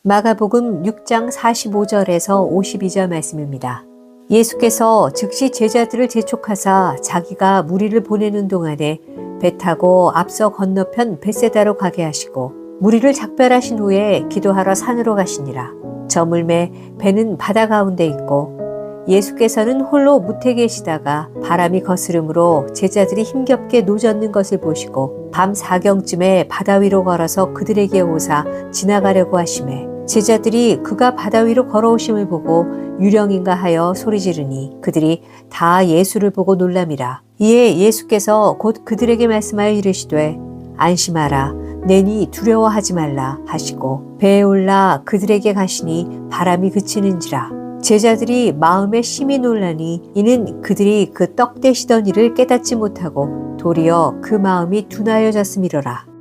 마가복음 6장 45절에서 52절 말씀입니다. 예수께서 즉시 제자들을 재촉하사 자기가 무리를 보내는 동안에 배 타고 앞서 건너편 벳세다로 가게 하시고 무리를 작별하신 후에 기도하러 산으로 가시니라. 저물매 배는 바다 가운데 있고 예수께서는 홀로 무태 계시다가 바람이 거스름으로 제자들이 힘겹게 노젓는 것을 보시고 밤 사경쯤에 바다 위로 걸어서 그들에게 오사 지나가려고 하시매 제자들이 그가 바다 위로 걸어오심을 보고 유령인가 하여 소리 지르니 그들이 다 예수를 보고 놀람이라. 이에 예수께서 곧 그들에게 말씀하여 이르시되 안심하라 내니 두려워하지 말라 하시고 배에 올라 그들에게 가시니 바람이 그치는지라. 제자들이 마음에 심히 놀라니 이는 그들이 그 떡 되시던 일을 깨닫지 못하고 도리어 그 마음이 둔하여졌음이로라.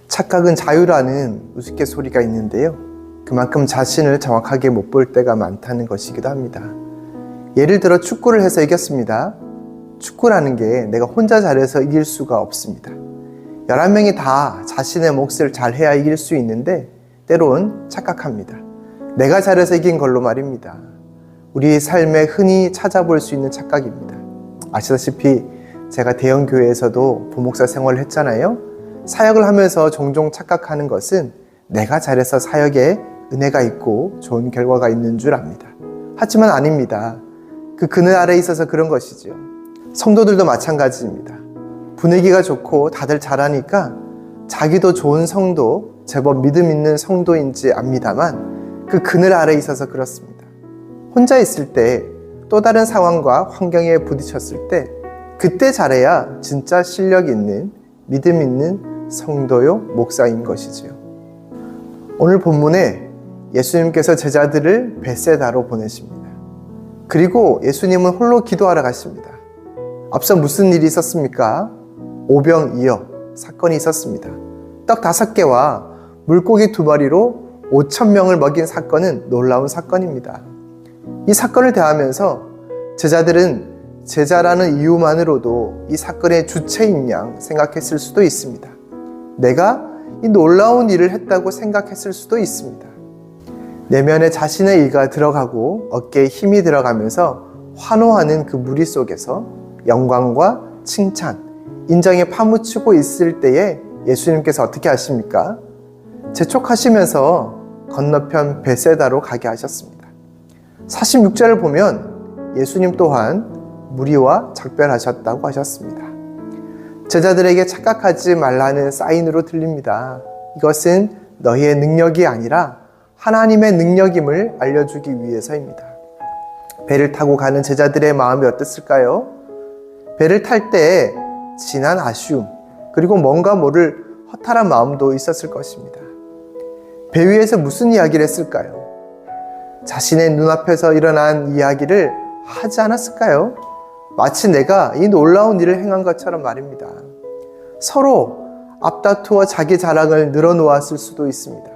착각은 자유라는 우스갯소리가 있는데요. 그만큼 자신을 정확하게 못 볼 때가 많다는 것이기도 합니다. 예를 들어 축구를 해서 이겼습니다. 축구라는 게 내가 혼자 잘해서 이길 수가 없습니다. 11명이 다 자신의 몫을 잘해야 이길 수 있는데 때론 착각합니다. 내가 잘해서 이긴 걸로 말입니다. 우리의 삶에 흔히 찾아볼 수 있는 착각입니다. 아시다시피 제가 대형 교회에서도 부목사 생활을 했잖아요. 사역을 하면서 종종 착각하는 것은 내가 잘해서 사역에 은혜가 있고 좋은 결과가 있는 줄 압니다. 하지만 아닙니다. 그 그늘 아래에 있어서 그런 것이죠. 성도들도 마찬가지입니다. 분위기가 좋고 다들 잘하니까 자기도 좋은 성도, 제법 믿음 있는 성도인지 압니다만 그 그늘 아래에 있어서 그렇습니다. 혼자 있을 때 또 다른 상황과 환경에 부딪혔을 때 그때 잘해야 진짜 실력 있는 믿음 있는 성도요 목사인 것이지요. 오늘 본문에 예수님께서 제자들을 벳세다로 보내십니다. 그리고 예수님은 홀로 기도하러 가십니다. 앞서 무슨 일이 있었습니까? 오병이어 사건이 있었습니다. 떡 5개와 물고기 2마리로 5,000명을 먹인 사건은 놀라운 사건입니다. 이 사건을 대하면서 제자들은 제자라는 이유만으로도 이 사건의 주체인 양 생각했을 수도 있습니다. 내가 이 놀라운 일을 했다고 생각했을 수도 있습니다. 내면에 자신의 의가 들어가고 어깨에 힘이 들어가면서 환호하는 그 무리 속에서 영광과 칭찬, 인정에 파묻히고 있을 때에 예수님께서 어떻게 하십니까? 재촉하시면서 건너편 벳세다로 가게 하셨습니다. 46절을 보면 예수님 또한 무리와 작별하셨다고 하셨습니다. 제자들에게 착각하지 말라는 사인으로 들립니다. 이것은 너희의 능력이 아니라 하나님의 능력임을 알려주기 위해서입니다. 배를 타고 가는 제자들의 마음이 어땠을까요? 배를 탈 때 진한 아쉬움, 그리고 뭔가 모를 허탈한 마음도 있었을 것입니다. 배 위에서 무슨 이야기를 했을까요? 자신의 눈앞에서 일어난 이야기를 하지 않았을까요? 마치 내가 이 놀라운 일을 행한 것처럼 말입니다. 서로 앞다투어 자기 자랑을 늘어놓았을 수도 있습니다.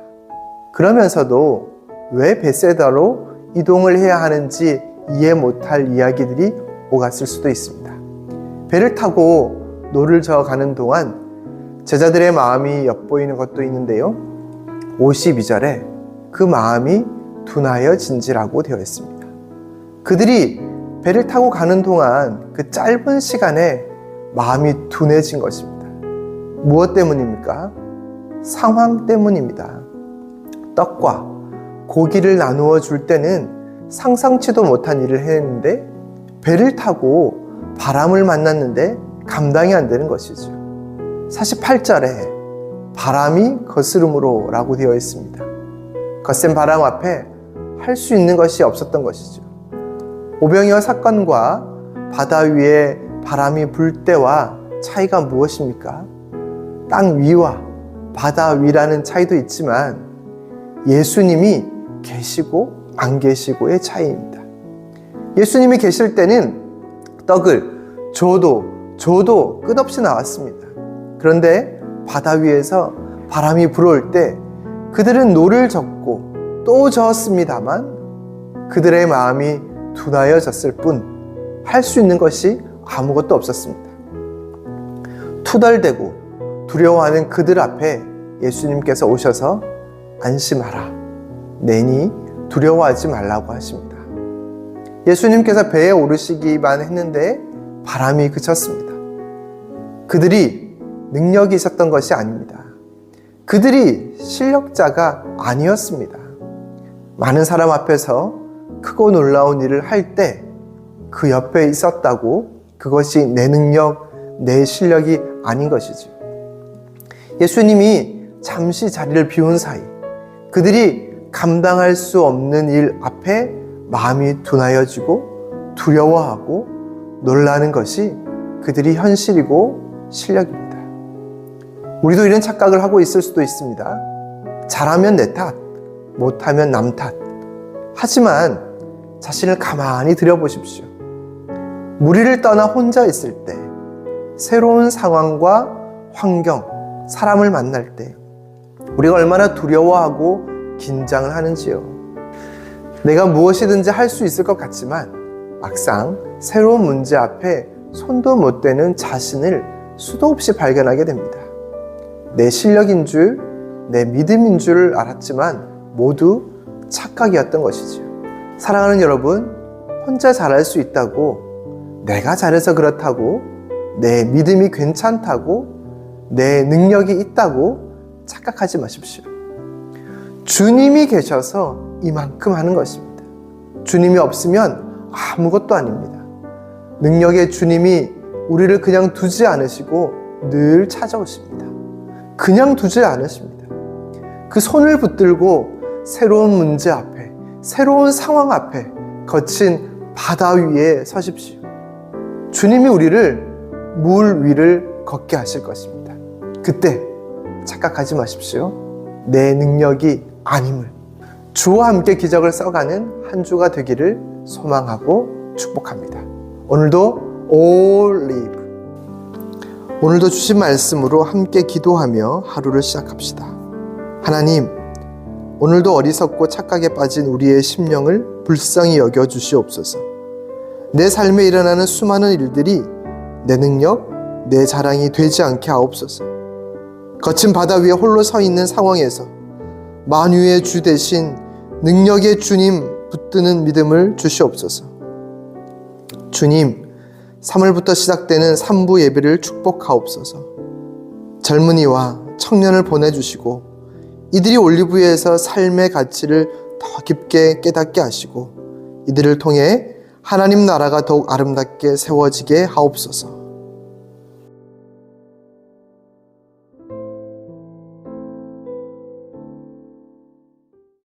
그러면서도 왜 벳세다로 이동을 해야 하는지 이해 못할 이야기들이 오갔을 수도 있습니다. 배를 타고 노를 저어 가는 동안 제자들의 마음이 엿보이는 것도 있는데요. 52절에 그 마음이 둔하여진지라고 되어 있습니다. 그들이 배를 타고 가는 동안 그 짧은 시간에 마음이 둔해진 것입니다. 무엇 때문입니까? 상황 때문입니다. 떡과 고기를 나누어 줄 때는 상상치도 못한 일을 했는데 배를 타고 바람을 만났는데 감당이 안 되는 것이죠. 48절에 바람이 거스름으로 라고 되어 있습니다. 거센 바람 앞에 할 수 있는 것이 없었던 것이죠. 오병이어 사건과 바다 위에 바람이 불 때와 차이가 무엇입니까? 땅 위와 바다 위라는 차이도 있지만 예수님이 계시고 안 계시고의 차이입니다. 예수님이 계실 때는 떡을 줘도 끝없이 나왔습니다. 그런데 바다 위에서 바람이 불어올 때 그들은 노를 젓고 또 저었습니다만 그들의 마음이 둔하여졌을 뿐 할 수 있는 것이 아무것도 없었습니다. 투덜대고 두려워하는 그들 앞에 예수님께서 오셔서 안심하라, 내니 두려워하지 말라고 하십니다. 예수님께서 배에 오르시기만 했는데 바람이 그쳤습니다. 그들이 능력이 있었던 것이 아닙니다. 그들이 실력자가 아니었습니다. 많은 사람 앞에서 크고 놀라운 일을 할 때 그 옆에 있었다고 그것이 내 능력, 내 실력이 아닌 것이죠. 예수님이 잠시 자리를 비운 사이 그들이 감당할 수 없는 일 앞에 마음이 둔하여지고 두려워하고 놀라는 것이 그들이 현실이고 실력입니다. 우리도 이런 착각을 하고 있을 수도 있습니다. 잘하면 내 탓, 못하면 남 탓. 하지만 자신을 가만히 들여보십시오. 무리를 떠나 혼자 있을 때, 새로운 상황과 환경, 사람을 만날 때 우리가 얼마나 두려워하고 긴장을 하는지요. 내가 무엇이든지 할 수 있을 것 같지만 막상 새로운 문제 앞에 손도 못 대는 자신을 수도 없이 발견하게 됩니다. 내 실력인 줄, 내 믿음인 줄 알았지만 모두 착각이었던 것이지요. 사랑하는 여러분, 혼자 잘할 수 있다고, 내가 잘해서 그렇다고, 내 믿음이 괜찮다고, 내 능력이 있다고 착각하지 마십시오. 주님이 계셔서 이만큼 하는 것입니다. 주님이 없으면 아무것도 아닙니다. 능력의 주님이 우리를 그냥 두지 않으시고 늘 찾아오십니다. 그냥 두지 않으십니다. 그 손을 붙들고 새로운 문제 앞에, 새로운 상황 앞에, 거친 바다 위에 서십시오. 주님이 우리를 물 위를 걷게 하실 것입니다. 그때 착각하지 마십시오. 내 능력이 아님을. 주와 함께 기적을 써가는 한 주가 되기를 소망하고 축복합니다. 오늘도 All Live. 오늘도 주신 말씀으로 함께 기도하며 하루를 시작합시다. 하나님, 오늘도 어리석고 착각에 빠진 우리의 심령을 불쌍히 여겨 주시옵소서. 내 삶에 일어나는 수많은 일들이 내 능력, 내 자랑이 되지 않게 하옵소서. 거친 바다 위에 홀로 서 있는 상황에서 만유의 주 대신 능력의 주님 붙드는 믿음을 주시옵소서. 주님, 3월부터 시작되는 3부 예배를 축복하옵소서. 젊은이와 청년을 보내주시고 이들이 올리브유에서 삶의 가치를 더 깊게 깨닫게 하시고 이들을 통해 하나님 나라가 더욱 아름답게 세워지게 하옵소서.